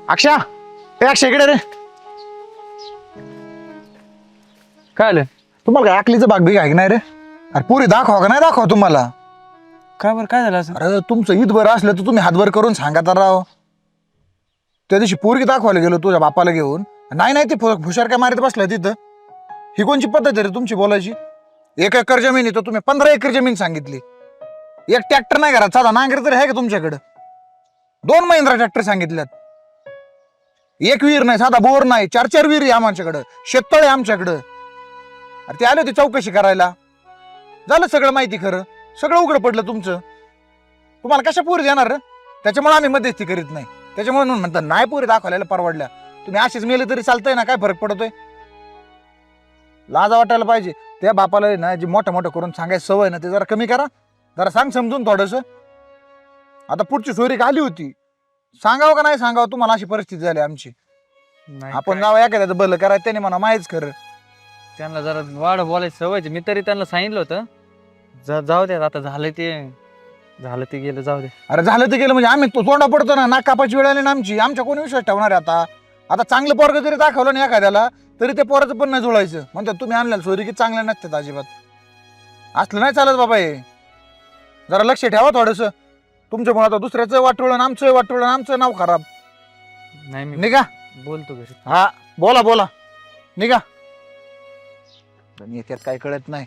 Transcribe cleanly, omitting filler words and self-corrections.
अक्षा ए अक्षय इकडे रे. काय आलं? तुम्हाला काय अकलीचं बाग बी आहे की नाही रे? अरे पुरी दाखवा का नाही दाखवा तुम्हाला? काय बरं काय झालं असं? अरे तुमचं ईद बरं असलं तर तुम्ही हातभर करून सांगा तर राव. त्या दिवशी पोरगी दाखवायला गेलो तुझ्या बापाला घेऊन, नाही ते हुशार काय मारित बसलाय तिथं. ही कोणची पद्धत आहे रे तुमची बोलायची? 1 एकर जमीन आहे तर तुम्ही 15 एकर जमीन सांगितली. एक ट्रॅक्टर नाही करा, साधा नांगर तरी आहे का तुमच्याकडं? 2 महिंद्रा ट्रॅक्टर सांगितल्यात. एक विहीर नाही, साधा बोर नाही, 4 विहीर आहे आमच्याकडं, शेततळ आहे आमच्याकडं. अरे ते आले होते चौकशी करायला, झालं सगळं माहिती. खरं सगळं उघडं पडलं तुमचं. तुम्हाला कशा पोरी देणार रे? त्याच्यामुळे आम्ही मध्यस्थी करीत नाही. त्याच्यामुळे म्हणून म्हणतात नाही पोरी दाखवायला परवडल्या. तुम्ही असेच मेले तरी चालतंय ना, काय फरक पडतोय? लाजा वाटायला पाहिजे. त्या बापाला ना जे मोठं मोठं करून सांगायचं सवय ना ते जरा कमी करा. जरा सांग समजून थोडस. आता पुढची सोयरी आली होती, सांगावं का नाही सांगावं? तुम्हाला अशी परिस्थिती झाली आमची. नाही आपण काय, जावं एखाद्याचं भलं करायचं, त्याने म्हणा माहीच खरं. त्यांना जरा वाढ बोलायची सवय. मी तरी त्यांना सांगितलं होतं जाऊ दे आता, झालं ते गेलं, जाऊ दे. अरे झालं ते गेलं म्हणजे आम्ही तो तोंडा पडतो ना, नाक कापायची वेळ आली ना आमची. आमच्या कोणी विश्वास ठेवणार आहे आता? आता चांगलं पोरग जरी दाखवलं ना एखाद्याला तरी ते पोराचं पण नाही जुळायचं. म्हणतात तुम्ही आणलेलं सोयरी की चांगल्या नसतात अजिबात. असलं नाही चालत बाबा. हे जरा लक्ष ठेवा थोडस. तुमच्यामुळे आता दुसऱ्याचं वाटोळं, आमचं नाव खराब. नाही मी निघा. बोलतो घरी. हा बोला निघा. येत्यात काय कळत नाही.